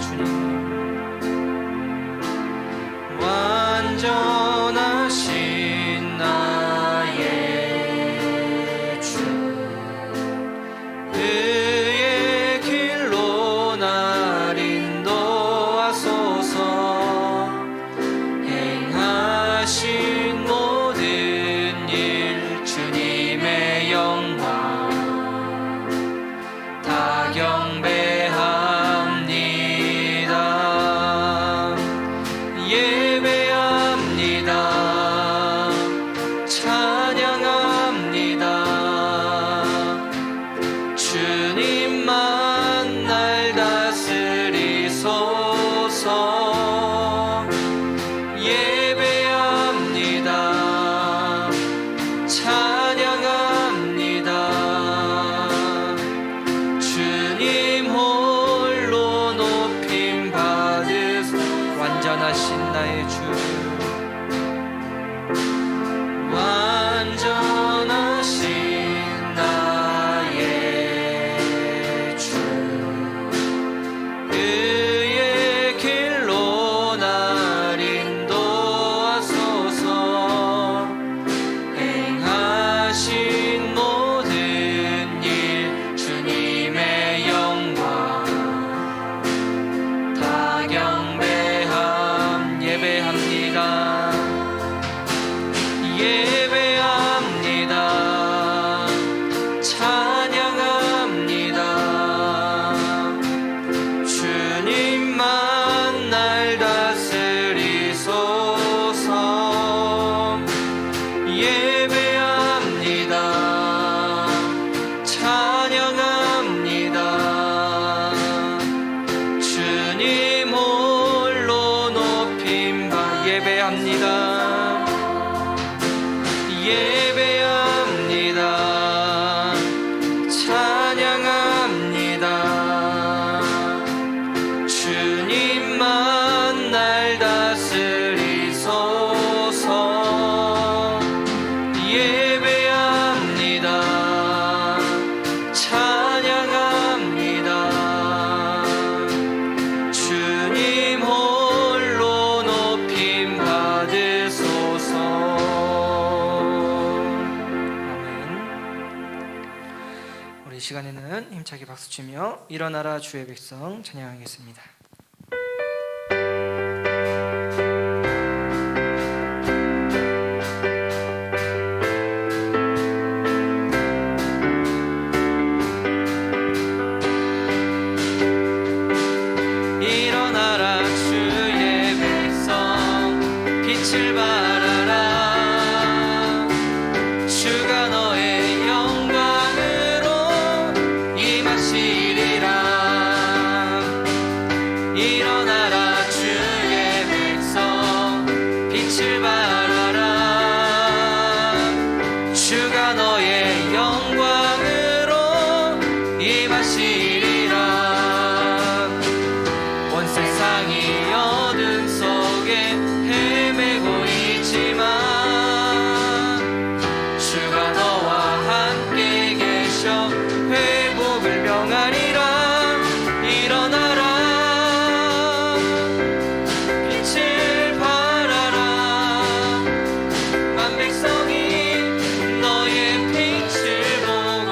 주님. 완전하신 나의 주, 그의 길로 날 인도하소서. 행하신 모든 일 주님의 영광 다 경배합니다. 예배합니다. 찬양합니다. 주님만 날 다스리소서. 예배합니다. 찬양합니다. 주님 홀로 높임 받으소. 완전하신 나의 주, 완전하신 나의 주, 그의 길로 날 인도하소서. 행하신 모든 일 주님의 영광 다 예배합니다. 예배합니다. 찬양합니다. 주님만 날 다스리소서. 예배합니다. 찬양합니다. 주님 홀로 높임 받. 예배합니다. 예배합니다. 찬양합니다. 주님만 날 다스리소서. 예배합니다. 찬양합니다. 주님 홀로 높임 받으소서. 우리 시간에는 힘차게 박수치며 일어나라 주의 백성 찬양하겠습니다. 일어나라 주의 백성 빛을 발하라. 주가 너의 영광으로 임하시리라. 일어나라 주의 백성 빛을 발하라. 주가 너의 영광으로 임하시리라. 온 세상이 어둠 속에 헤매고 있지만 주가 너와 함께 계셔 회복을 명하리라. 일어나라 빛을 발하라. 만 백성이 너의 빛을 보고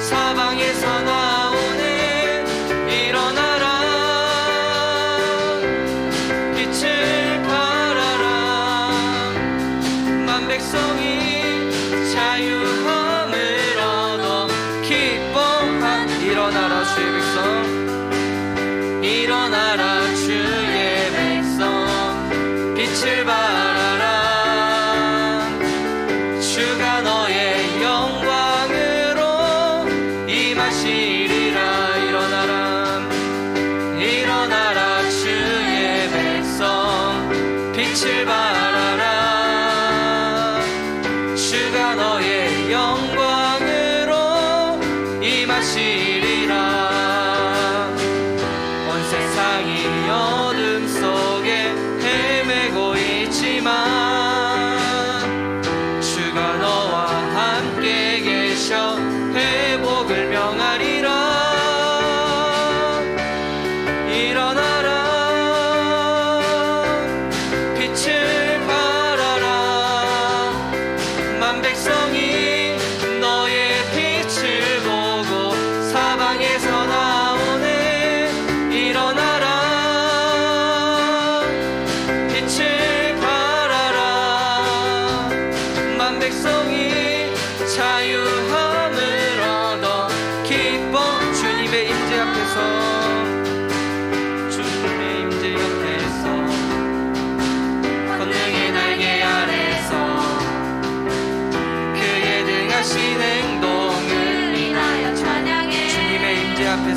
사방에서 나오네. 일어나라 빛을 발하라. 만 백성이 자유함을 얻어 기뻐한. 일어나라 주의 백성. 일어나라 주의 백성 빛을 발하라. 주가 너의 영광으로 임하시리라. 일어나라. 일어나라 주의 백성 빛을 발하라. 주가 너의 영광으로 임하시리라. 온 세상이 어둠 속에 헤매고 있지만 주가 너와 함께 계셔 회복을 명하리라. 일어나라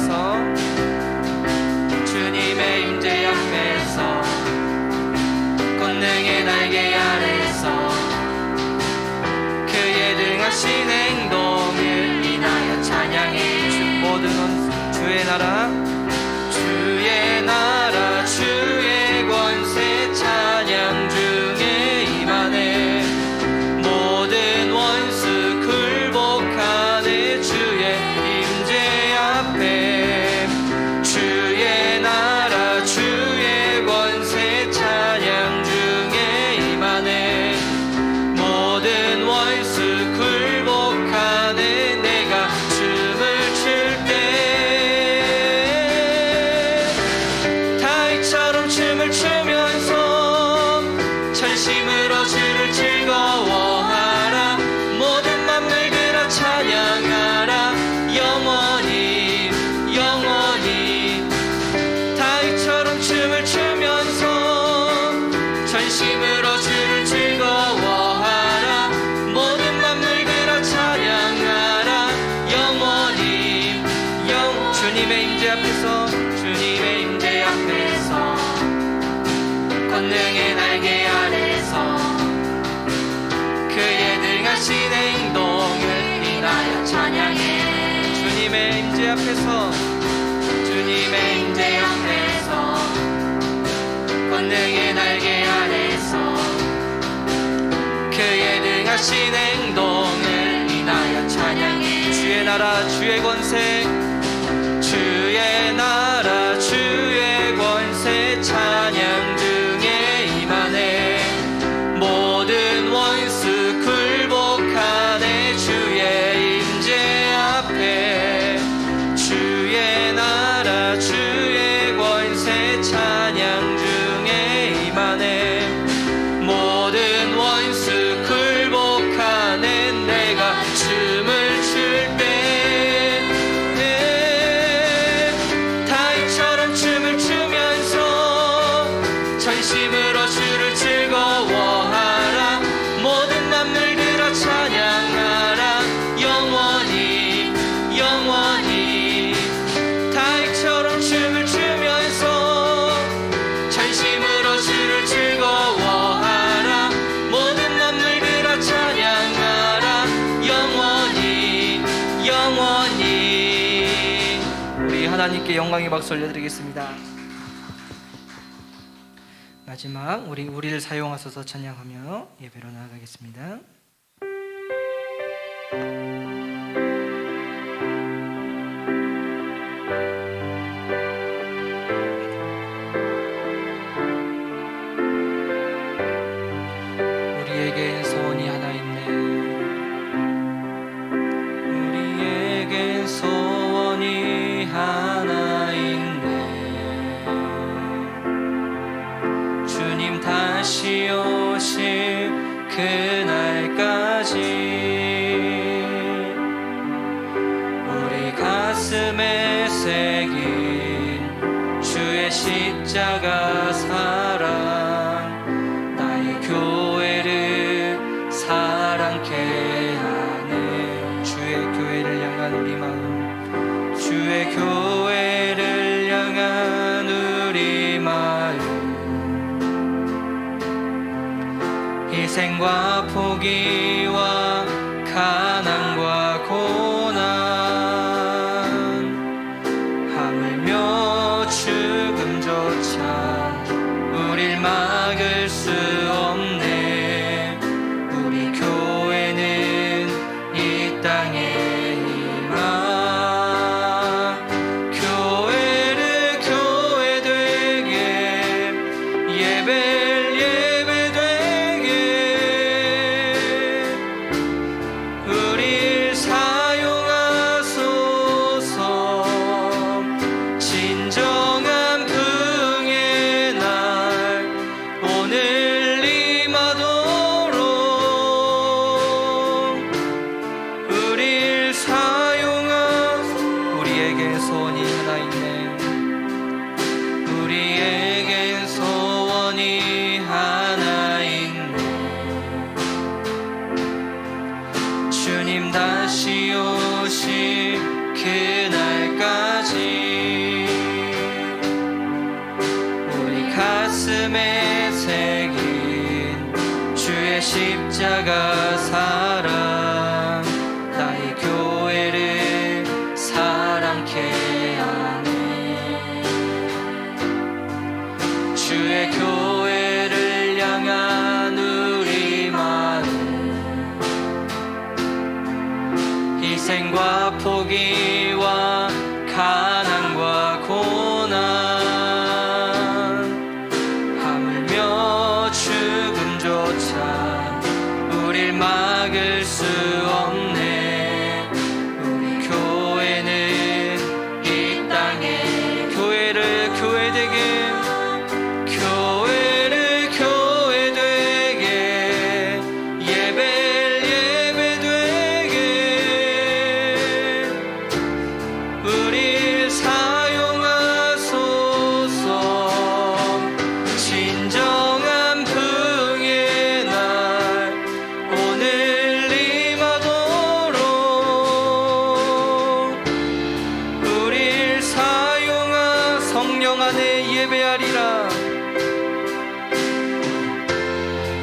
앞에서 주님의 임재 앞에서 권능의 날개 아래서 그의 등하신 행동을 인하여 찬양해. 모든 원수 주의 나라 주의 권세 찬양 중에 임하네. 모든 원수 굴복하네. 주의 임재 앞에 주의 나라 주의 권세 찬양 중에 임하네. 모든 원수 굴복하네. 내가 춤을 출 때 다윗처럼 춤을 추면서 전심으로 주를 즐거워하라. 모든 만물들아 찬양하라. 영원히 영원히. 다윗처럼 춤을 추면서 전심으로 주를 즐거워하라. 모든 만물들아 찬양하라. 영원히 주님의 임재 앞에서 주님의 임재 앞에서 권능의 날개 아래서 그의 능하신 행동을 인하여 찬양해. 주님의 임재 앞에서 주님의 임재 앞에서 권능의 날개 아래서 그의 능하신 행동을 인하여 찬양해. 주의 나라 주의 권세 주의 나라 주의 권세 찬양 중에 임하네. 모든 원수 굴복하네. 주의 임재 앞에 주의 나라 주의 권세 찬양 중에 임하네. 모든 원수 굴복하네. 내가 춤을 출 때 다윗처럼 춤을 추면서 전심으로 주를 즐거워하라. 모든 만물들아 찬양하라. 영원히 영원히. 다윗처럼 춤을 추면서 전심으로 주를 즐거워하라. 모든 만물들아 찬양하라. 영원히 영원히. 우리 하나님께 영광의 박수 올려드리겠습니다. 마지막 우리를 사용하셔서 찬양하며 예배로 나아가겠습니다. 우리에겐 소원이 하나 있네. 우리에겐 소원이 하나 있네. 주님 다시 오실 그날까지 우리 가슴에 새긴 주의 십자가 사랑 나의 교회를 사랑케 하네. 주의 교회를 향한 우리 마음 주의 교회를 향한 우리 마음 희생과 포기와 가난과 고난 하물며 죽음조차 우릴 막을 수 없네. 우리 교회는 이 땅에 임하 교회를 교회 되게 예배를 예배 되게 우릴 사용하소서. 진정한 부흥의 날 오늘 임하도록 우릴 사용하소서. 우리에게 소원이 하나 있네. 우리에겐 소원이 하나 있네. 주님 다시 오실 그날까지 십자가 사랑 나의 교회를 사랑케 하네. 주의 교회를 향한 우리 마음 희생과 포기와 가난과 고난 하물며 죽음조차 우릴 막을 수 없네. 우리 교회는 이 땅에 교회를 교회되게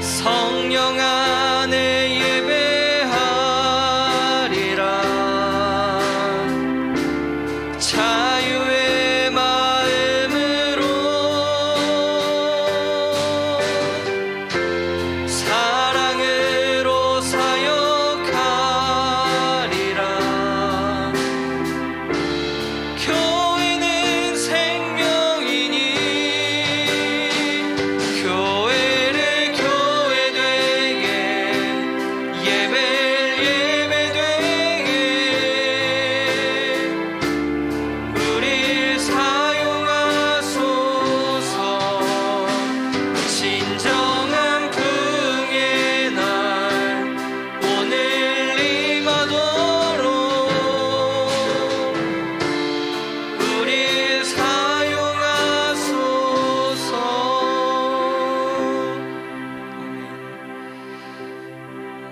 성령 안에 예배하리라. 자유의 마음으로 사랑으로 사역하리라. 교회는 생명이니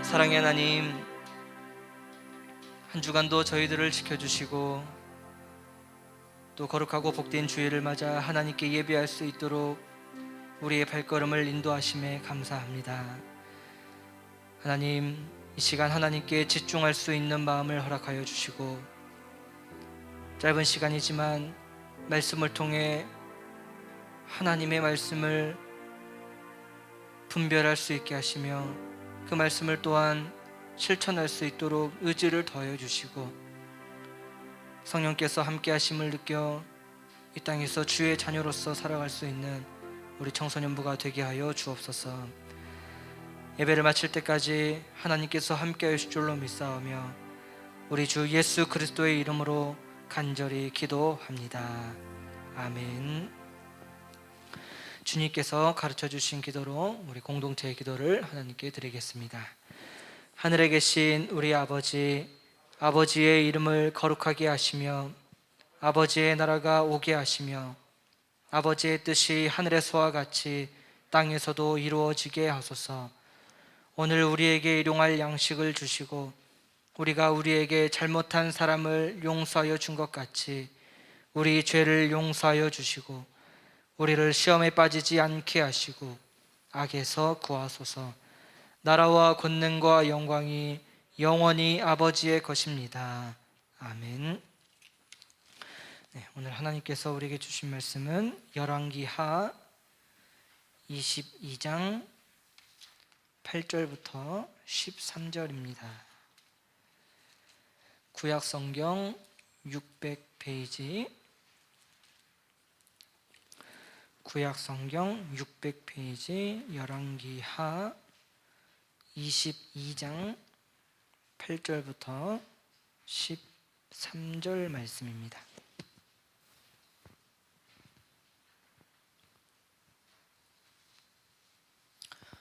사랑의 하나님, 한 주간도 저희들을 지켜주시고 또 거룩하고 복된 주일을 맞아 하나님께 예배할 수 있도록 우리의 발걸음을 인도하심에 감사합니다. 하나님, 이 시간 하나님께 집중할 수 있는 마음을 허락하여 주시고 짧은 시간이지만 말씀을 통해 하나님의 말씀을 분별할 수 있게 하시며 그 말씀을 또한 실천할 수 있도록 의지를 더해 주시고 성령께서 함께 하심을 느껴 이 땅에서 주의 자녀로서 살아갈 수 있는 우리 청소년부가 되게 하여 주옵소서. 예배를 마칠 때까지 하나님께서 함께 하실 줄로 믿사오며 우리 주 예수 그리스도의 이름으로 간절히 기도합니다. 아멘. 주님께서 가르쳐 주신 기도로 우리 공동체의 기도를 하나님께 드리겠습니다. 하늘에 계신 우리 아버지, 아버지의 이름을 거룩하게 하시며 아버지의 나라가 오게 하시며 아버지의 뜻이 하늘에서와 같이 땅에서도 이루어지게 하소서. 오늘 우리에게 일용할 양식을 주시고 우리가 우리에게 잘못한 사람을 용서하여 준 것 같이 우리 죄를 용서하여 주시고 우리를 시험에 빠지지 않게 하시고 악에서 구하소서. 나라와 권능과 영광이 영원히 아버지의 것입니다. 아멘. 네, 오늘 하나님께서 우리에게 주신 말씀은 열왕기하 22장 8절부터 13절입니다. 구약성경 600페이지 구약성경 600페이지 열왕기하 22장 8절부터 13절 말씀입니다.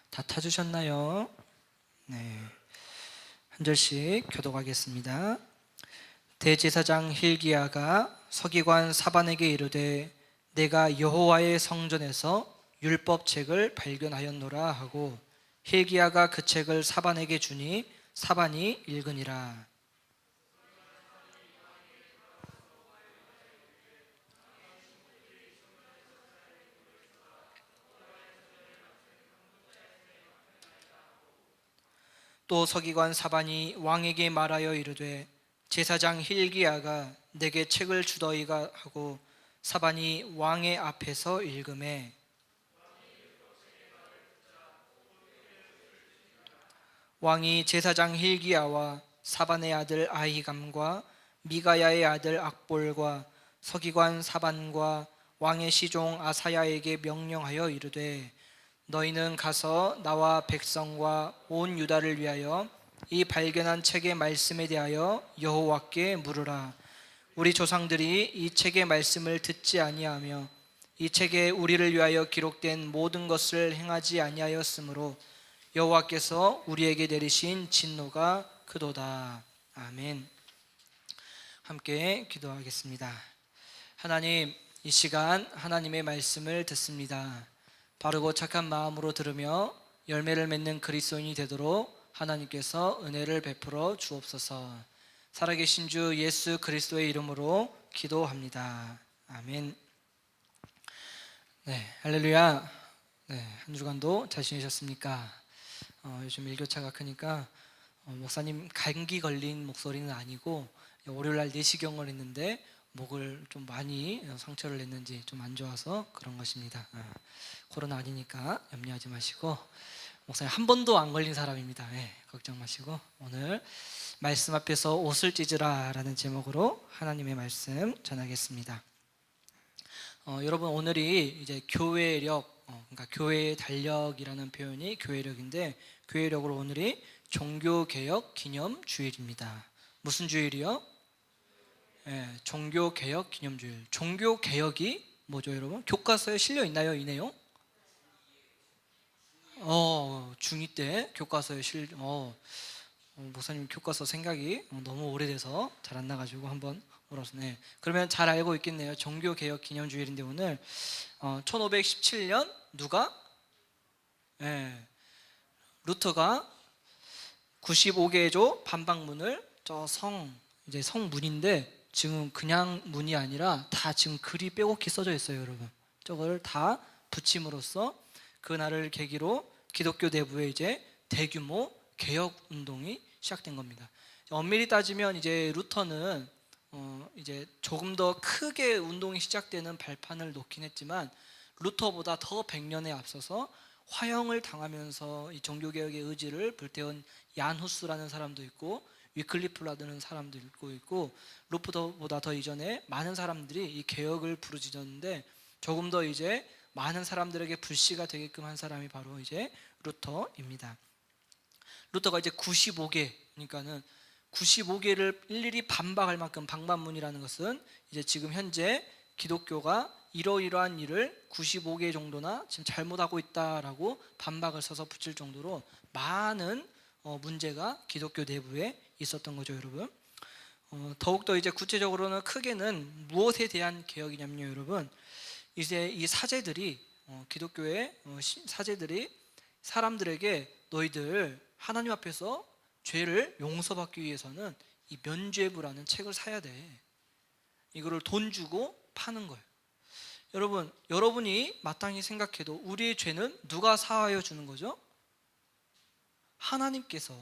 다 찾으셨나요? 네, 한 절씩 교독하겠습니다. 대제사장 hil기야가 서기관 사반에게 이르되 내가 여호와의 성전에서 율법책을 발견하였노라 하고 hil기야가 그 책을 사반에게 주니 사반이 읽으니라. 또 서기관 사반이 왕에게 말하여 이르되 제사장 hil기야가 내게 책을 주더이가 하고 사반이 왕의 앞에서 읽음에 왕이 제사장 hil기야와 사반의 아들 아히감과 미가야의 아들 악볼과 서기관 사반과 왕의 시종 아사야에게 명령하여 이르되 너희는 가서 나와 백성과 온 유다를 위하여 이 발견한 책의 말씀에 대하여 여호와께 물으라. 우리 조상들이 이 책의 말씀을 듣지 아니하며 이 책에 우리를 위하여 기록된 모든 것을 행하지 아니하였으므로 여호와께서 우리에게 내리신 진노가 크도다. 아멘. 함께 기도하겠습니다. 하나님, 이 시간 하나님의 말씀을 듣습니다. 바르고 착한 마음으로 들으며 열매를 맺는 그리스도인이 되도록 하나님께서 은혜를 베풀어 주옵소서. 살아계신 주 예수 그리스도의 이름으로 기도합니다. 아멘. 네, 할렐루야. 네, 한 주간도 잘 지내셨습니까? 요즘 일교차가 크니까 목사님 감기 걸린 목소리는 아니고 월요일날 내시경을 했는데 목을 좀 많이 상처를 냈는지 좀 안 좋아서 그런 것입니다. 코로나 아니니까 염려하지 마시고, 목사님 한 번도 안 걸린 사람입니다. 걱정 마시고 오늘 말씀 앞에서 옷을 찢으라 라는 제목으로 하나님의 말씀 전하겠습니다. 여러분, 오늘이 이제 교회력, 그러니까 교회의 달력이라는 표현이 교회력인데, 교회력으로 오늘이 종교개혁 기념주일입니다. 무슨 주일이요? 종교개혁 기념주일. 종교개혁이 뭐죠, 여러분? 교과서에 실려 있나요, 이 내용? 중2 때 교과서에 목사님 교과서 생각이 너무 오래돼서 잘 안 나가지고 한번 물었네. 그러면 잘 알고 있겠네요. 종교개혁 기념주일인데 오늘 1517년 누가? 루터가 95개조 반박문을 이제 성문인데 지금 그냥 문이 아니라 다 지금 글이 빼곡히 써져 있어요, 여러분. 저걸 다 붙임으로써 그날을 계기로 기독교 내부에 이제 대규모 개혁 운동이 시작된 겁니다. 엄밀히 따지면 이제 루터는 이제 조금 더 크게 운동이 시작되는 발판을 놓긴 했지만 루터보다 더 100년에 앞서서 화형을 당하면서 이 종교개혁의 의지를 불태운 얀 후스라는 사람도 있고 위클리프라는 사람도 있고 루터보다 더 이전에 많은 사람들이 이 개혁을 부르짖었는데 조금 더 이제 많은 사람들에게 불씨가 되게끔 한 사람이 바로 이제 루터입니다. 루터가 이제 95개, 그러니까는 95개를 일일이 반박할 만큼, 방반문이라는 것은 이제 지금 현재 기독교가 이러이러한 일을 95개 정도나 지금 잘못하고 있다라고 반박을 써서 붙일 정도로 많은 문제가 기독교 내부에 있었던 거죠, 여러분. 더욱더 이제 구체적으로는 크게는 무엇에 대한 개혁이냐면요, 여러분. 이제 이 사제들이 기독교의 사제들이 사람들에게 너희들 하나님 앞에서 죄를 용서받기 위해서는 이 면죄부라는 책을 사야 돼. 이거를 돈 주고 파는 거예요. 여러분, 여러분이 마땅히 생각해도 우리의 죄는 누가 사하여 주는 거죠? 하나님께서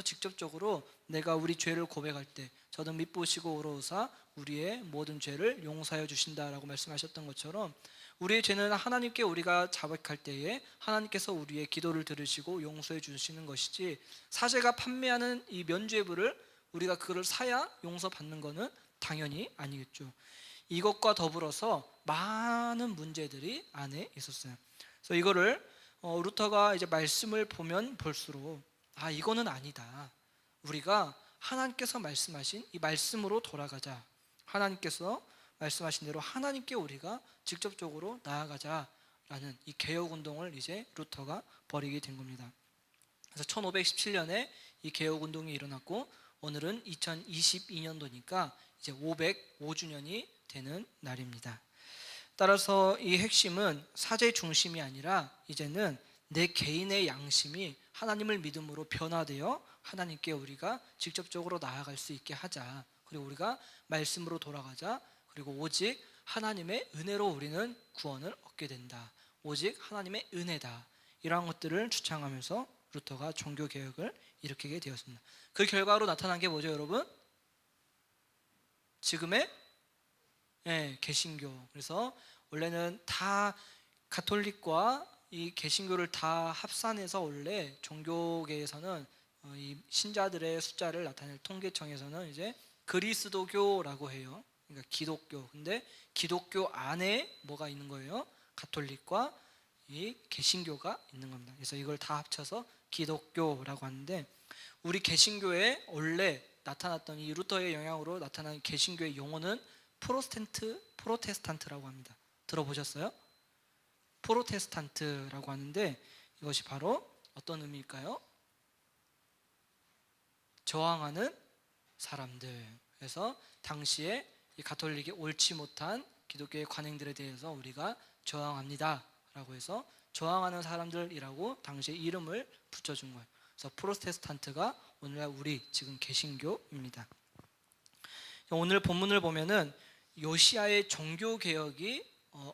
직접적으로 내가 우리 죄를 고백할 때 저는 밉보시고 오로사 우리의 모든 죄를 용서하여 주신다라고 말씀하셨던 것처럼 우리의 죄는 하나님께 우리가 자백할 때에 하나님께서 우리의 기도를 들으시고 용서해 주시는 것이지, 사제가 판매하는 이 면죄부를 우리가 그걸 사야 용서받는 것은 당연히 아니겠죠. 이것과 더불어서 많은 문제들이 안에 있었어요. 그래서 이거를 루터가 이제 말씀을 보면 볼수록 이거는 아니다. 우리가 하나님께서 말씀하신 이 말씀으로 돌아가자. 하나님께서 말씀하신 대로 하나님께 우리가 직접적으로 나아가자라는 이 개혁운동을 이제 루터가 벌이게 된 겁니다. 그래서 1517년에 이 개혁운동이 일어났고 오늘은 2022년도니까 이제 505주년이 되는 날입니다. 따라서 이 핵심은 사제 중심이 아니라 이제는 내 개인의 양심이 하나님을 믿음으로 변화되어 하나님께 우리가 직접적으로 나아갈 수 있게 하자. 그리고 우리가 말씀으로 돌아가자. 그리고 오직 하나님의 은혜로 우리는 구원을 얻게 된다. 오직 하나님의 은혜다. 이러한 것들을 주창하면서 루터가 종교개혁을 일으키게 되었습니다. 그 결과로 나타난 게 뭐죠, 여러분? 지금의 개신교. 그래서 원래는 다 가톨릭과 이 개신교를 다 합산해서 원래 종교계에서는 이 신자들의 숫자를 나타낼 통계청에서는 이제 그리스도교라고 해요. 그러니까 기독교. 근데 기독교 안에 뭐가 있는 거예요? 가톨릭과 이 개신교가 있는 겁니다. 그래서 이걸 다 합쳐서 기독교라고 하는데, 우리 개신교에 원래 나타났던 이 루터의 영향으로 나타난 개신교의 용어는 프로테스탄트라고 합니다. 들어보셨어요? 프로테스탄트라고 하는데 이것이 바로 어떤 의미일까요? 저항하는 사람들. 그래서 당시에 이 가톨릭이 옳지 못한 기독교의 관행들에 대해서 우리가 저항합니다 라고 해서 저항하는 사람들이라고 당시에 이름을 붙여준 거예요. 그래서 프로테스탄트가 오늘날 우리 지금 개신교입니다. 오늘 본문을 보면은 요시야의 종교개혁이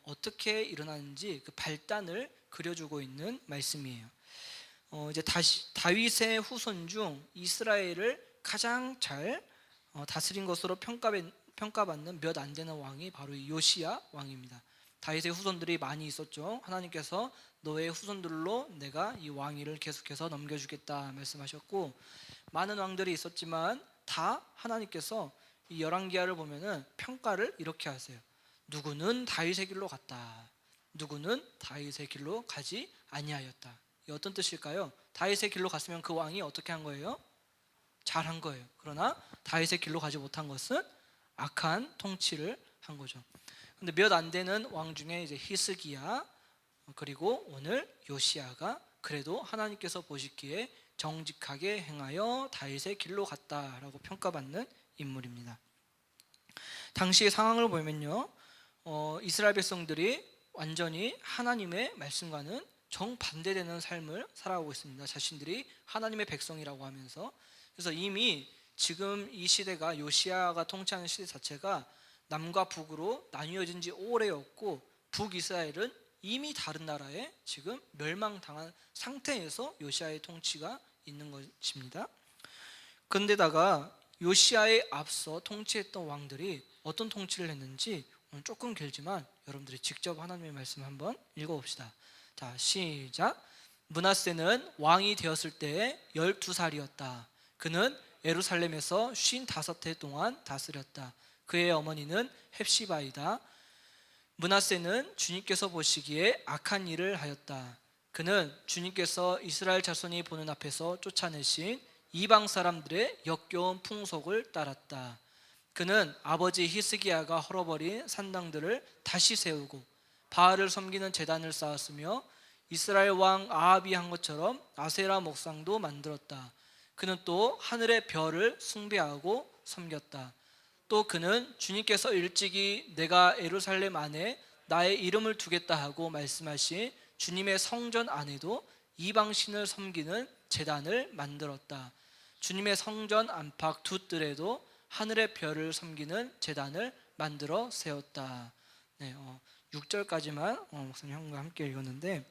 어떻게 일어나는지 그 발단을 그려주고 있는 말씀이에요. 이제 다윗의 후손 중 이스라엘을 가장 잘 다스린 것으로 평가받는 몇 안 되는 왕이 바로 이 요시야 왕입니다. 다윗의 후손들이 많이 있었죠. 하나님께서 너의 후손들로 내가 이 왕위를 계속해서 넘겨주겠다 말씀하셨고, 많은 왕들이 있었지만 다 하나님께서 이 열왕기하를 보면은 평가를 이렇게 하세요. 누구는 다윗의 길로 갔다, 누구는 다윗의 길로 가지 아니하였다. 이 어떤 뜻일까요? 다윗의 길로 갔으면 그 왕이 어떻게 한 거예요? 잘한 거예요. 그러나 다윗의 길로 가지 못한 것은 악한 통치를 한 거죠. 근데 몇 안 되는 왕 중에 이제 히스기야 그리고 오늘 요시야가 그래도 하나님께서 보시기에 정직하게 행하여 다윗의 길로 갔다라고 평가받는 인물입니다. 당시의 상황을 보면요, 이스라엘 백성들이 완전히 하나님의 말씀과는 정반대되는 삶을 살아가고 있습니다. 자신들이 하나님의 백성이라고 하면서. 그래서 이미 지금 이 시대가 요시야가 통치하는 시대 자체가 남과 북으로 나뉘어진 지 오래였고, 북이스라엘은 이미 다른 나라에 지금 멸망당한 상태에서 요시야의 통치가 있는 것입니다. 그런데다가 요시야에 앞서 통치했던 왕들이 어떤 통치를 했는지 오늘 조금 길지만 여러분들이 직접 하나님의 말씀 한번 읽어봅시다. 자, 시작. 므낫세는 왕이 되었을 때 12살이었다. 그는 예루살렘에서 55해 동안 다스렸다. 그의 어머니는 헵시바이다. 므낫세는 주님께서 보시기에 악한 일을 하였다. 그는 주님께서 이스라엘 자손이 보는 앞에서 쫓아내신 이방 사람들의 역겨운 풍속을 따랐다. 그는 아버지 히스기야가 헐어버린 산당들을 다시 세우고 바알을 섬기는 제단을 쌓았으며 이스라엘 왕 아합이 한 것처럼 아세라 목상도 만들었다. 그는 또 하늘의 별을 숭배하고 섬겼다. 또 그는 주님께서 일찍이 내가 예루살렘 안에 나의 이름을 두겠다 하고 말씀하신 주님의 성전 안에도 이방신을 섬기는 제단을 만들었다. 주님의 성전 안팎 두 뜰에도 하늘의 별을 섬기는 제단을 만들어 세웠다. 6절까지만 목사님 형과 함께 읽었는데,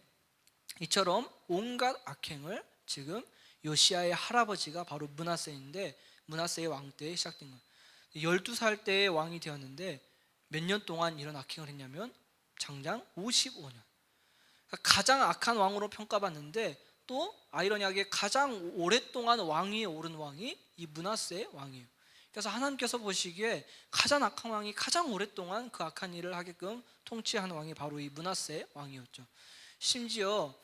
이처럼 온갖 악행을 지금 요시야의 할아버지가 바로 므낫세인데, 므낫세의 왕 때에 시작된 거예요. 12살 때에 왕이 되었는데 몇 년 동안 이런 악행을 했냐면 장장 55년. 가장 악한 왕으로 평가받는데 또 아이러니하게 가장 오랫동안 왕위에 오른 왕이 이 므낫세 왕이에요. 그래서 하나님께서 보시기에 가장 악한 왕이 가장 오랫동안 그 악한 일을 하게끔 통치한 왕이 바로 이 므낫세 왕이었죠. 심지어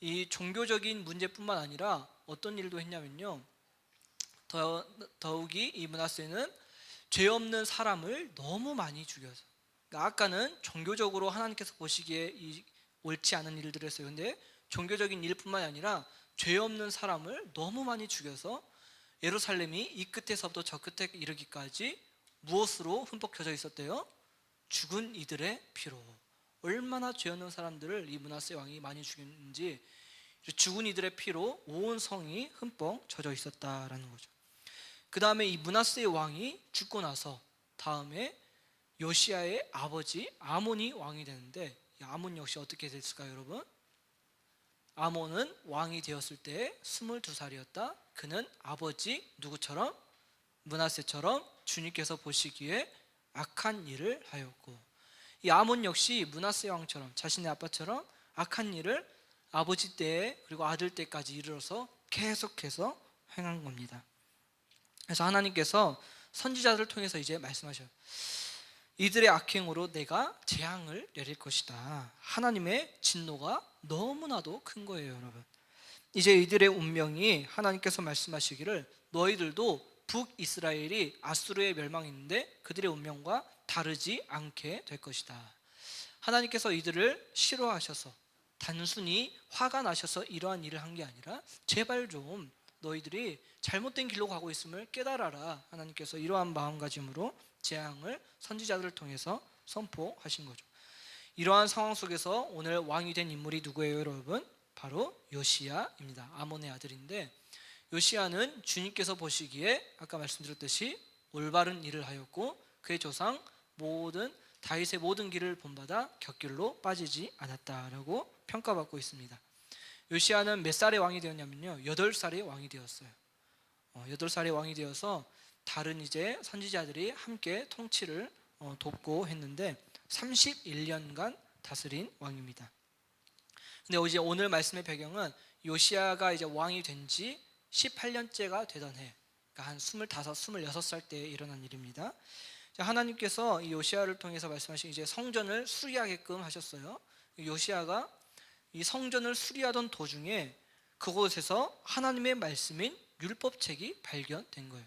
이 종교적인 문제뿐만 아니라 어떤 일도 했냐면요, 더욱이 이 므낫세는 죄 없는 사람을 너무 많이 죽여서, 그러니까 아까는 종교적으로 하나님께서 보시기에 옳지 않은 일들을 했어요. 근데 종교적인 일뿐만 아니라 죄 없는 사람을 너무 많이 죽여서 예루살렘이 이 끝에서부터 저 끝에 이르기까지 무엇으로 흠뻑 젖어 있었대요? 죽은 이들의 피로. 얼마나 죄 없는 사람들을 이 므낫세 왕이 많이 죽였는지, 죽은 이들의 피로 온 성이 흠뻑 젖어 있었다라는 거죠. 그 다음에 이 므낫세 왕이 죽고 나서 다음에 요시야의 아버지 아몬이 왕이 되는데, 이 아몬 역시 어떻게 됐을까요, 여러분? 아몬은 왕이 되었을 때 22살이었다. 그는 아버지 누구처럼? 므낫세처럼 주님께서 보시기에 악한 일을 하였고, 이 아몬 역시 므낫세 왕처럼 자신의 아빠처럼 악한 일을 아버지 때 그리고 아들 때까지 이르러서 계속해서 행한 겁니다. 그래서 하나님께서 선지자들을 통해서 이제 말씀하셔요. 이들의 악행으로 내가 재앙을 내릴 것이다. 하나님의 진노가 너무나도 큰 거예요, 여러분. 이제 이들의 운명이 하나님께서 말씀하시기를 너희들도 북이스라엘이 아수르의 멸망인데 그들의 운명과 다르지 않게 될 것이다. 하나님께서 이들을 싫어하셔서 단순히 화가 나셔서 이러한 일을 한 게 아니라 제발 좀 너희들이 잘못된 길로 가고 있음을 깨달아라. 하나님께서 이러한 마음가짐으로 재앙을 선지자들을 통해서 선포하신 거죠. 이러한 상황 속에서 오늘 왕이 된 인물이 누구예요, 여러분? 바로 요시야입니다. 아몬의 아들인데, 요시야는 주님께서 보시기에 아까 말씀드렸듯이 올바른 일을 하였고 그의 조상 모든 다윗의 모든 길을 본받아 곁길로 빠지지 않았다라고 평가받고 있습니다. 요시야는 몇 살의 왕이 되었냐면요, 8살의 왕이 되었어요. 8살의 왕이 되어서 다른 이제 선지자들이 함께 통치를 돕고 했는데 31년간 다스린 왕입니다. 근데 이제 오늘 말씀의 배경은 요시야가 이제 왕이 된 지 18년째가 되던 해, 그러니까 한 25, 26살 때 일어난 일입니다. 하나님께서 이 요시야를 통해서 말씀하신 이제 성전을 수리하게끔 하셨어요. 요시야가 이 성전을 수리하던 도중에 그곳에서 하나님의 말씀인 율법책이 발견된 거예요.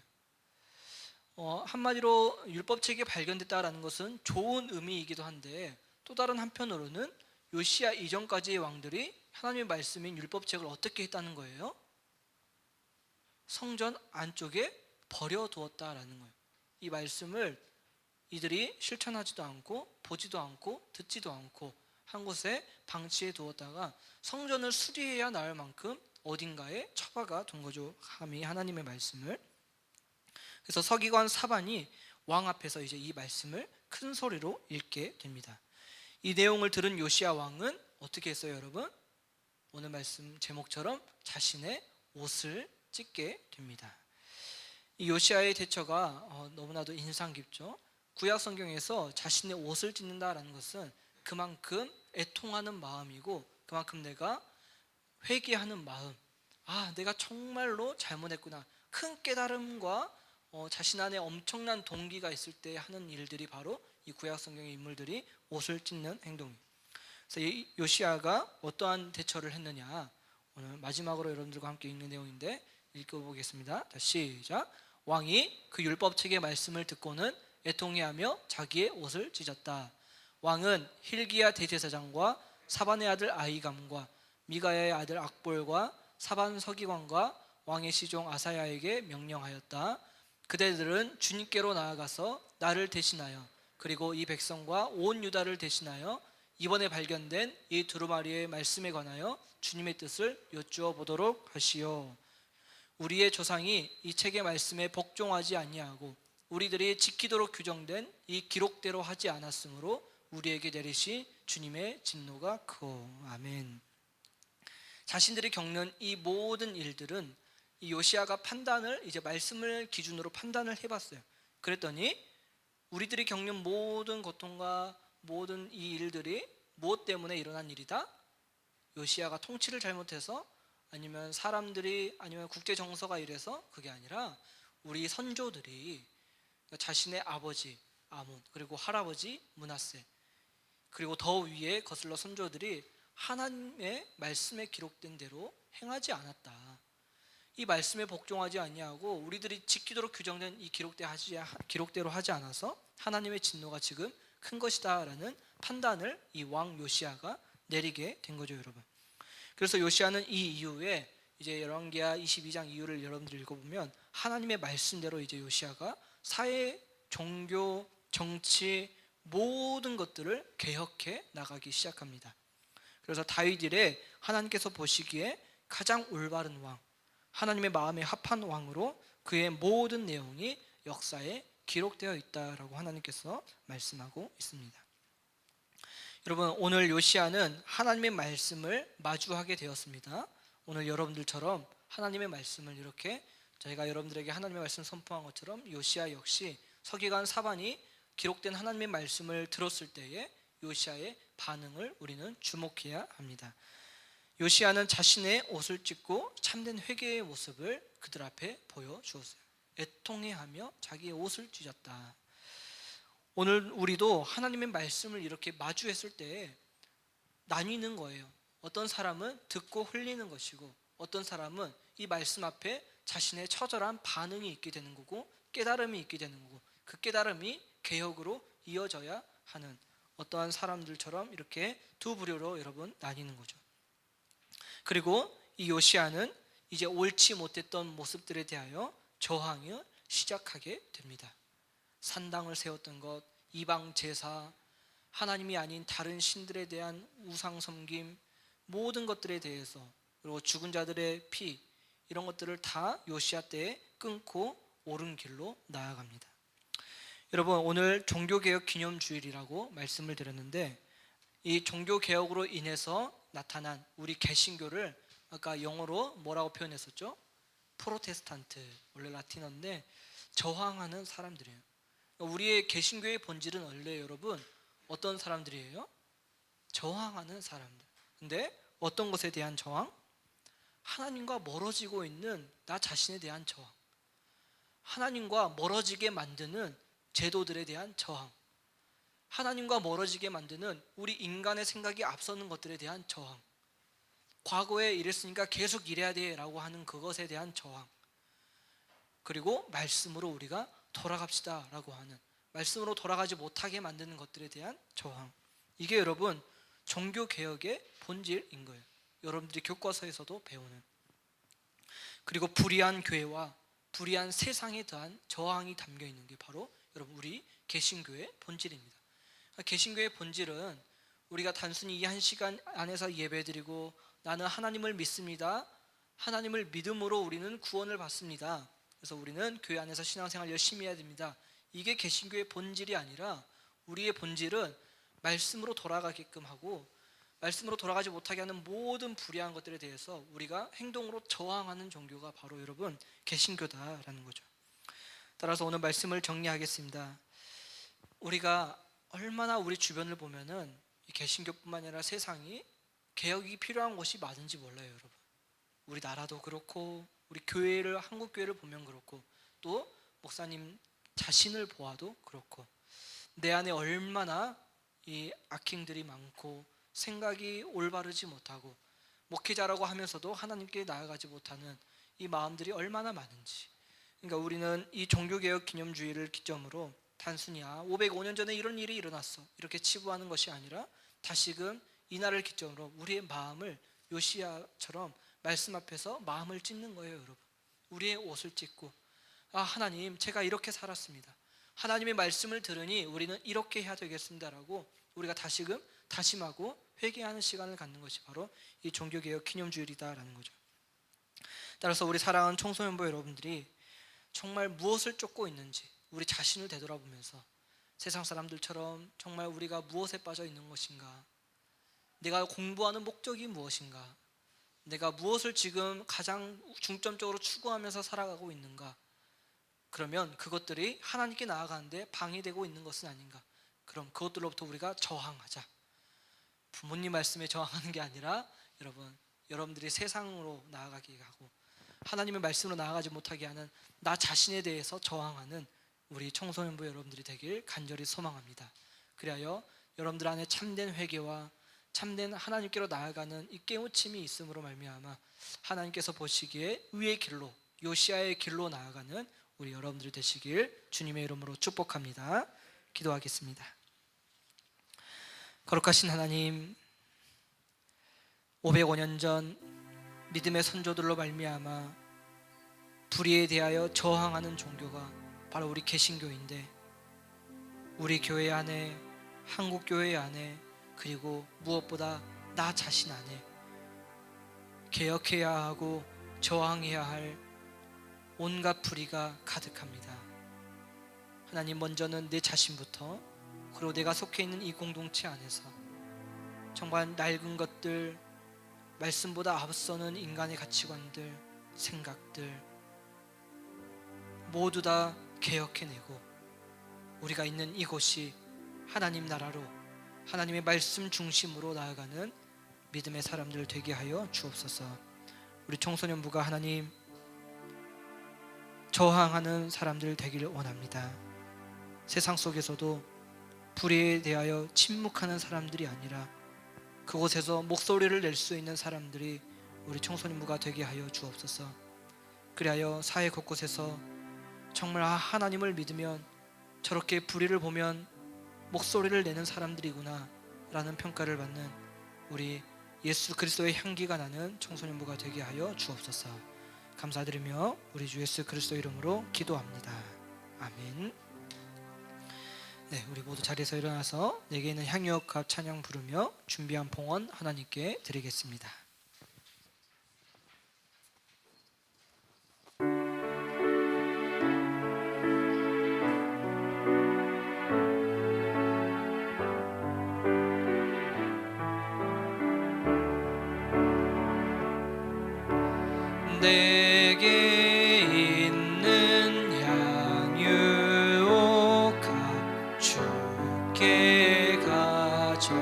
한마디로 율법책이 발견됐다라는 것은 좋은 의미이기도 한데, 또 다른 한편으로는 요시야 이전까지의 왕들이 하나님의 말씀인 율법책을 어떻게 했다는 거예요? 성전 안쪽에 버려두었다라는 거예요. 이 말씀을 이들이 실천하지도 않고 보지도 않고 듣지도 않고 한 곳에 방치해 두었다가 성전을 수리해야 나을 만큼 어딘가에 처박아 둔 거죠. 감히 하나님의 말씀을. 그래서 서기관 사반이 왕 앞에서 이제 이 말씀을 큰 소리로 읽게 됩니다. 이 내용을 들은 요시야 왕은 어떻게 했어요, 여러분? 오늘 말씀 제목처럼 자신의 옷을 찢게 됩니다. 이 요시야의 대처가 너무나도 인상 깊죠. 구약 성경에서 자신의 옷을 찢는다라는 것은 그만큼 애통하는 마음이고, 그만큼 내가 회개하는 마음, 내가 정말로 잘못했구나, 큰 깨달음과 자신 안에 엄청난 동기가 있을 때 하는 일들이 바로 이 구약 성경의 인물들이 옷을 찢는 행동이에요. 그래서 이 요시야가 어떠한 대처를 했느냐, 오늘 마지막으로 여러분들과 함께 읽는 내용인데 읽어보겠습니다. 자, 시작. 왕이 그 율법책의 말씀을 듣고는 애통해하며 자기의 옷을 찢었다. 왕은 힐기야 대제사장과 사반의 아들 아히감과 미가야의 아들 악볼과 사반 서기관과 왕의 시종 아사야에게 명령하였다. 그대들은 주님께로 나아가서 나를 대신하여 그리고 이 백성과 온 유다를 대신하여 이번에 발견된 이 두루마리의 말씀에 관하여 주님의 뜻을 여쭈어 보도록 하시오. 우리의 조상이 이 책의 말씀에 복종하지 아니하고 우리들이 지키도록 규정된 이 기록대로 하지 않았으므로 우리에게 내리시 주님의 진노가 크오. 아멘. 자신들이 겪는 이 모든 일들은 이 요시야가 판단을 이제 말씀을 기준으로 판단을 해봤어요. 그랬더니 우리들이 겪는 모든 고통과 모든 이 일들이 무엇 때문에 일어난 일이다? 요시야가 통치를 잘못해서, 아니면 사람들이, 아니면 국제 정서가 이래서? 그게 아니라 우리 선조들이 자신의 아버지 아몬, 그리고 할아버지 므낫세, 그리고 더 위에 거슬러 선조들이 하나님의 말씀에 기록된 대로 행하지 않았다. 이 말씀에 복종하지 아니하고 우리들이 지키도록 규정된 이 기록대로 하지 않아서 하나님의 진노가 지금 큰 것이다 라는 판단을 이 왕 요시야가 내리게 된 거죠, 여러분. 그래서 요시야는 이 이후에 이제 열왕기하 22장 이후를 여러분들 읽어보면 하나님의 말씀대로 이제 요시야가 사회, 종교, 정치 모든 것들을 개혁해 나가기 시작합니다. 그래서 다윗 이래 하나님께서 보시기에 가장 올바른 왕, 하나님의 마음에 합한 왕으로 그의 모든 내용이 역사에 기록되어 있다라고 하나님께서 말씀하고 있습니다. 여러분, 오늘 요시야는 하나님의 말씀을 마주하게 되었습니다. 오늘 여러분들처럼 하나님의 말씀을 이렇게 저희가 여러분들에게 하나님의 말씀 선포한 것처럼 요시야 역시 서기관 사반이 기록된 하나님의 말씀을 들었을 때에 요시야의 반응을 우리는 주목해야 합니다. 요시야는 자신의 옷을 찢고 참된 회개의 모습을 그들 앞에 보여주었어요. 애통해하며 자기의 옷을 찢었다. 오늘 우리도 하나님의 말씀을 이렇게 마주했을 때 나뉘는 거예요. 어떤 사람은 듣고 흘리는 것이고 어떤 사람은 이 말씀 앞에 자신의 처절한 반응이 있게 되는 거고 깨달음이 있게 되는 거고 그 깨달음이 개혁으로 이어져야 하는 어떠한 사람들처럼 이렇게 두 부류로 여러분 나뉘는 거죠. 그리고 이 요시야는 이제 옳지 못했던 모습들에 대하여 저항을 시작하게 됩니다. 산당을 세웠던 것, 이방 제사, 하나님이 아닌 다른 신들에 대한 우상 섬김, 모든 것들에 대해서, 그리고 죽은 자들의 피, 이런 것들을 다 요시야 때에 끊고 옳은 길로 나아갑니다. 여러분, 오늘 종교개혁 기념주일이라고 말씀을 드렸는데 이 종교개혁으로 인해서 나타난 우리 개신교를 아까 영어로 뭐라고 표현했었죠? 프로테스탄트, 원래 라틴어인데 저항하는 사람들이에요. 우리의 개신교의 본질은 원래 여러분 어떤 사람들이에요? 저항하는 사람들. 근데 어떤 것에 대한 저항? 하나님과 멀어지고 있는 나 자신에 대한 저항, 하나님과 멀어지게 만드는 제도들에 대한 저항, 하나님과 멀어지게 만드는 우리 인간의 생각이 앞서는 것들에 대한 저항, 과거에 이랬으니까 계속 이래야 돼 라고 하는 그것에 대한 저항, 그리고 말씀으로 우리가 돌아갑시다 라고 하는, 말씀으로 돌아가지 못하게 만드는 것들에 대한 저항. 이게 여러분 종교개혁의 본질인 거예요. 여러분들이 교과서에서도 배우는. 그리고 불의한 교회와 불의한 세상에 대한 저항이 담겨 있는 게 바로 여러분 우리 개신교의 본질입니다. 개신교의 본질은 우리가 단순히 이 한 시간 안에서 예배드리고 나는 하나님을 믿습니다, 하나님을 믿음으로 우리는 구원을 받습니다, 그래서 우리는 교회 안에서 신앙생활 열심히 해야 됩니다, 이게 개신교의 본질이 아니라 우리의 본질은 말씀으로 돌아가게끔 하고 말씀으로 돌아가지 못하게 하는 모든 불의한 것들에 대해서 우리가 행동으로 저항하는 종교가 바로 여러분 개신교다라는 거죠. 따라서 오늘 말씀을 정리하겠습니다. 우리가 얼마나 우리 주변을 보면은 이 개신교뿐만 아니라 세상이 개혁이 필요한 곳이 많은지 몰라요, 여러분. 우리 나라도 그렇고 우리 교회를, 한국 교회를 보면 그렇고 또 목사님 자신을 보아도 그렇고 내 안에 얼마나 이 악행들이 많고 생각이 올바르지 못하고 목회자라고 하면서도 하나님께 나아가지 못하는 이 마음들이 얼마나 많은지. 그러니까 우리는 이 종교개혁 기념주의를 기점으로 단순히 505년 전에 이런 일이 일어났어 이렇게 치부하는 것이 아니라 다시금 이날을 기점으로 우리의 마음을 요시야처럼 말씀 앞에서 마음을 찢는 거예요, 여러분. 우리의 옷을 찢고 하나님 제가 이렇게 살았습니다, 하나님의 말씀을 들으니 우리는 이렇게 해야 되겠습니다라고 우리가 다시금 다짐하고 회개하는 시간을 갖는 것이 바로 이 종교개혁 기념주일이다라는 거죠. 따라서 우리 사랑하는 청소년부 여러분들이 정말 무엇을 쫓고 있는지 우리 자신을 되돌아보면서 세상 사람들처럼 정말 우리가 무엇에 빠져 있는 것인가, 내가 공부하는 목적이 무엇인가, 내가 무엇을 지금 가장 중점적으로 추구하면서 살아가고 있는가, 그러면 그것들이 하나님께 나아가는데 방해되고 있는 것은 아닌가. 그럼 그것들로부터 우리가 저항하자. 부모님 말씀에 저항하는 게 아니라 여러분들이 세상으로 나아가게 하고 하나님의 말씀으로 나아가지 못하게 하는 나 자신에 대해서 저항하는 우리 청소년부 여러분들이 되길 간절히 소망합니다. 그리하여 여러분들 안에 참된 회개와 참된 하나님께로 나아가는 이 깨우침이 있음으로 말미암아 하나님께서 보시기에 의의 길로, 요시야의 길로 나아가는 우리 여러분들이 되시길 주님의 이름으로 축복합니다. 기도하겠습니다. 거룩하신 하나님, 505년 전 믿음의 선조들로 말미암아 불의에 대하여 저항하는 종교가 바로 우리 개신교인데, 우리 교회 안에, 한국 교회 안에, 그리고 무엇보다 나 자신 안에 개혁해야 하고 저항해야 할 온갖 불의가 가득합니다. 하나님, 먼저는 내 자신부터, 그리고 내가 속해 있는 이 공동체 안에서 정말 낡은 것들, 말씀보다 앞서는 인간의 가치관들, 생각들 모두 다 개혁해내고 우리가 있는 이곳이 하나님 나라로, 하나님의 말씀 중심으로 나아가는 믿음의 사람들 되게 하여 주옵소서. 우리 청소년부가 하나님 저항하는 사람들 되기를 원합니다. 세상 속에서도 불의에 대하여 침묵하는 사람들이 아니라 그곳에서 목소리를 낼 수 있는 사람들이 우리 청소년부가 되게 하여 주옵소서. 그리하여 사회 곳곳에서 정말 하나님을 믿으면 저렇게 불의를 보면 목소리를 내는 사람들이구나 라는 평가를 받는 우리 예수 그리스도의 향기가 나는 청소년부가 되게 하여 주옵소서. 감사드리며 우리 주 예수 그리스도 이름으로 기도합니다. 아멘. 네, 우리 모두 자리에서 일어나서 내게 있는 향유옥합 찬양 부르며 준비한 봉헌 하나님께 드리겠습니다. 내게 있는 향유옥합 주께 가져와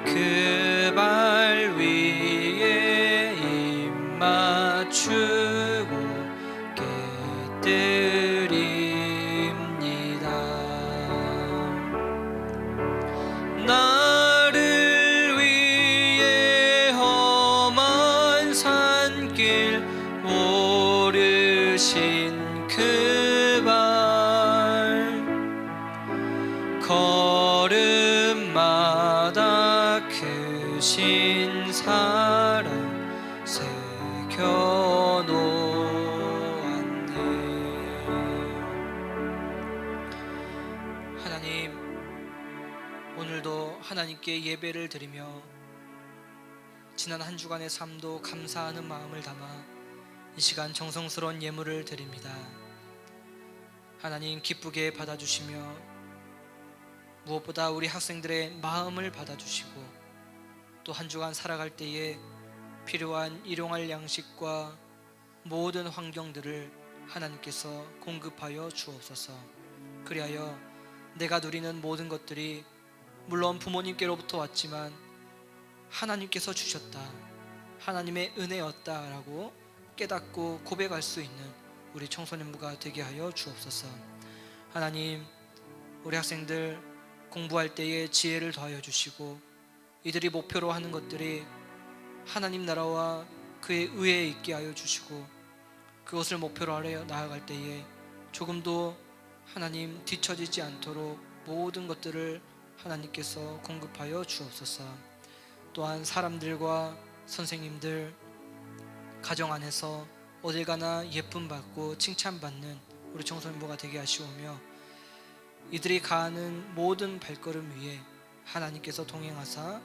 그 발 위에 입 맞추고 깨뜨립니다. 나를 위해 험한 산길 오르신 그 발 걸음마다 크신 사랑 새겨놓았네. 하나님, 오늘도 하나님께 예배를 드리며 지난 한 주간의 삶도 감사하는 마음을 담아 이 시간 정성스러운 예물을 드립니다. 하나님 기쁘게 받아주시며 무엇보다 우리 학생들의 마음을 받아주시고 또 한 주간 살아갈 때에 필요한 일용할 양식과 모든 환경들을 하나님께서 공급하여 주옵소서. 그리하여 내가 누리는 모든 것들이 물론 부모님께로부터 왔지만 하나님께서 주셨다, 하나님의 은혜였다라고 깨닫고 고백할 수 있는 우리 청소년부가 되게 하여 주옵소서. 하나님, 우리 학생들 공부할 때에 지혜를 더하여 주시고 이들이 목표로 하는 것들이 하나님 나라와 그의 의에 있게 하여 주시고 그것을 목표로 하려 나아갈 때에 조금도 하나님 뒤처지지 않도록 모든 것들을 하나님께서 공급하여 주옵소서. 또한 사람들과 선생님들, 가정 안에서 어딜 가나 예쁨 받고 칭찬받는 우리 청소년부가 되게 하시오며 이들이 가는 모든 발걸음 위에 하나님께서 동행하사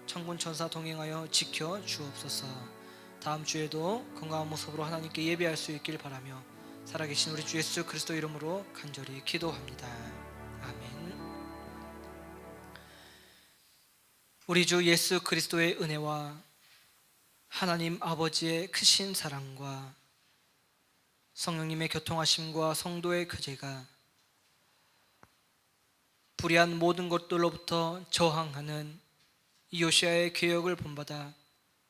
천군 천사 동행하여 지켜 주옵소서. 다음 주에도 건강한 모습으로 하나님께 예배할 수 있길 바라며 살아계신 우리 주 예수 그리스도 이름으로 간절히 기도합니다. 아멘. 우리 주 예수 그리스도의 은혜와 하나님 아버지의 크신 사랑과 성령님의 교통하심과 성도의 교제가 불의한 모든 것들로부터 저항하는 이 요시야의 개혁을 본받아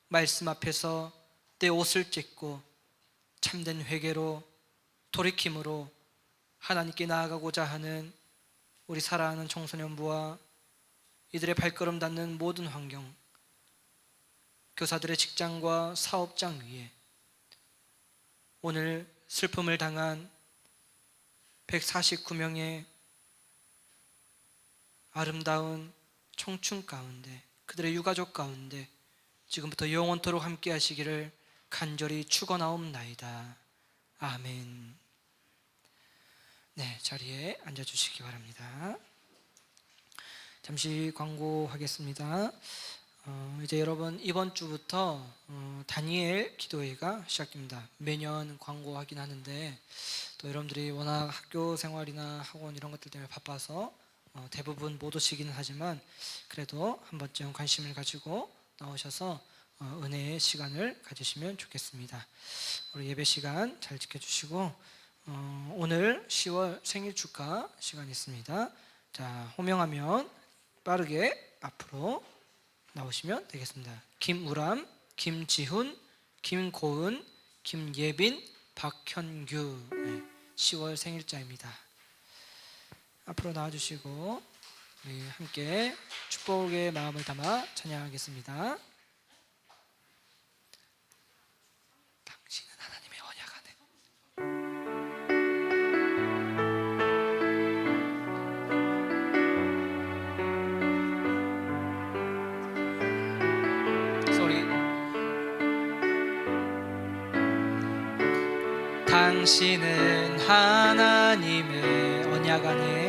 말씀 앞에서 내 옷을 찢고 참된 회개로 돌이킴으로 하나님께 나아가고자 하는 우리 사랑하는 청소년부와 이들의 발걸음 닿는 모든 환경, 교사들의 직장과 사업장 위에 오늘 슬픔을 당한 149명의 아름다운 청춘 가운데, 그들의 유가족 가운데 지금부터 영원토록 함께 하시기를 간절히 축원하옵나이다. 아멘. 네, 자리에 앉아주시기 바랍니다. 잠시 광고하겠습니다. 이제 여러분 이번 주부터 다니엘 기도회가 시작됩니다. 매년 광고하긴 하는데 또 여러분들이 워낙 학교 생활이나 학원 이런 것들 때문에 바빠서 대부분 못 오시기는 하지만 그래도 한 번쯤 관심을 가지고 나오셔서 은혜의 시간을 가지시면 좋겠습니다. 우리 예배 시간 잘 지켜주시고 오늘 10월 생일 축하 시간이 있습니다. 자, 호명하면 빠르게 앞으로 나오시면 되겠습니다. 김우람, 김지훈, 김고은, 김예빈, 박현규, 10월 생일자입니다. 앞으로 나와주시고 우리 함께 축복의 마음을 담아 찬양하겠습니다. 당신은 하나님의 언약 안에 소리. 당신은 하나님의 언약 안에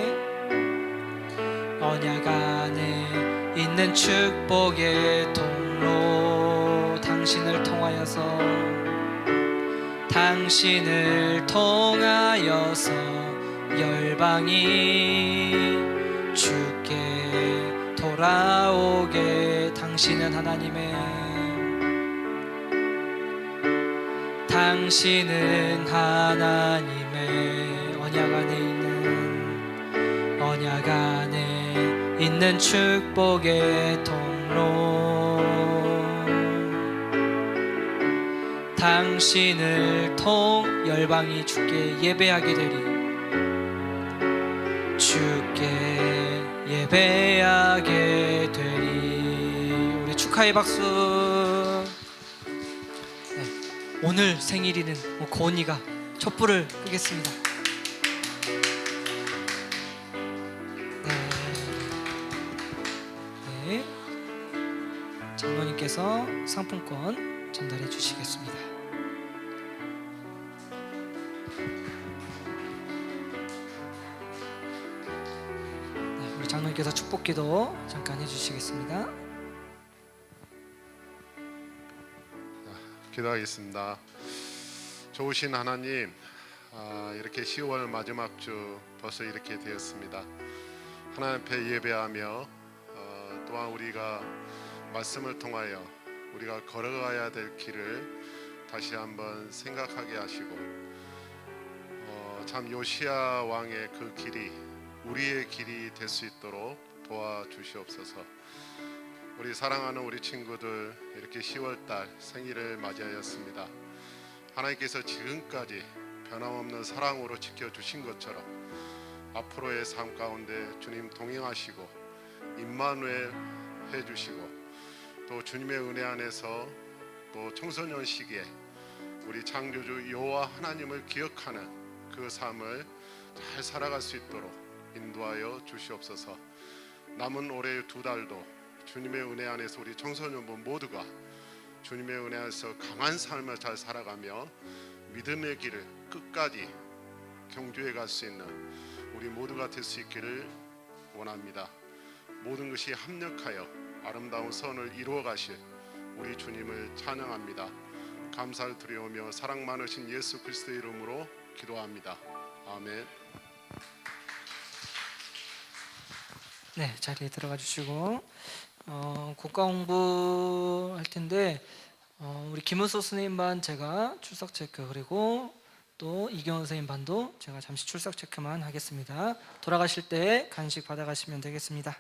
있는 축복의 통로. 당신을 통하여서 열방이 주께 돌아오게. 당신은 하나님의 언약 안에 있는 축복의 통로. 당신을 열방이 주께 예배하게 되리. 주께 예배하게 되리. 우리 축하의 박수. 오늘 생일이는 고은이가 촛불을 끄겠습니다. 네. 장로님께서 상품권 전달해 주시겠습니다. 네, 우리 장로님께서 축복기도 잠깐 해주시겠습니다. 기도하겠습니다. 좋으신 하나님, 이렇게 10월 마지막 주 벌써 이렇게 되었습니다. 하나님 앞에 예배하며 또한 우리가 말씀을 통하여 우리가 걸어가야 될 길을 다시 한번 생각하게 하시고 참 요시야 왕의 그 길이 우리의 길이 될 수 있도록 도와주시옵소서. 우리 사랑하는 우리 친구들 이렇게 10월달 생일을 맞이하였습니다. 하나님께서 지금까지 변함없는 사랑으로 지켜주신 것처럼 앞으로의 삶 가운데 주님 동행하시고 임마누엘 해주시고 또 주님의 은혜 안에서 또 청소년 시기에 우리 창조주 여호와 하나님을 기억하는 그 삶을 잘 살아갈 수 있도록 인도하여 주시옵소서. 남은 올해 2달도 주님의 은혜 안에서 우리 청소년분 모두가 주님의 은혜 안에서 강한 삶을 잘 살아가며 믿음의 길을 끝까지 경주해 갈 수 있는 우리 모두가 될 수 있기를 원합니다. 모든 것이 합력하여 아름다운 선을 이루어 가실 우리 주님을 찬양합니다. 감사를 드리오며 사랑 많으신 예수 그리스도의 이름으로 기도합니다. 아멘. 네, 자리에 들어가 주시고 국가 공부할 텐데 우리 김은수 선생님 반 제가 출석 체크, 그리고 또 이경원 선생님 반도 제가 잠시 출석 체크만 하겠습니다. 돌아가실 때 간식 받아가시면 되겠습니다.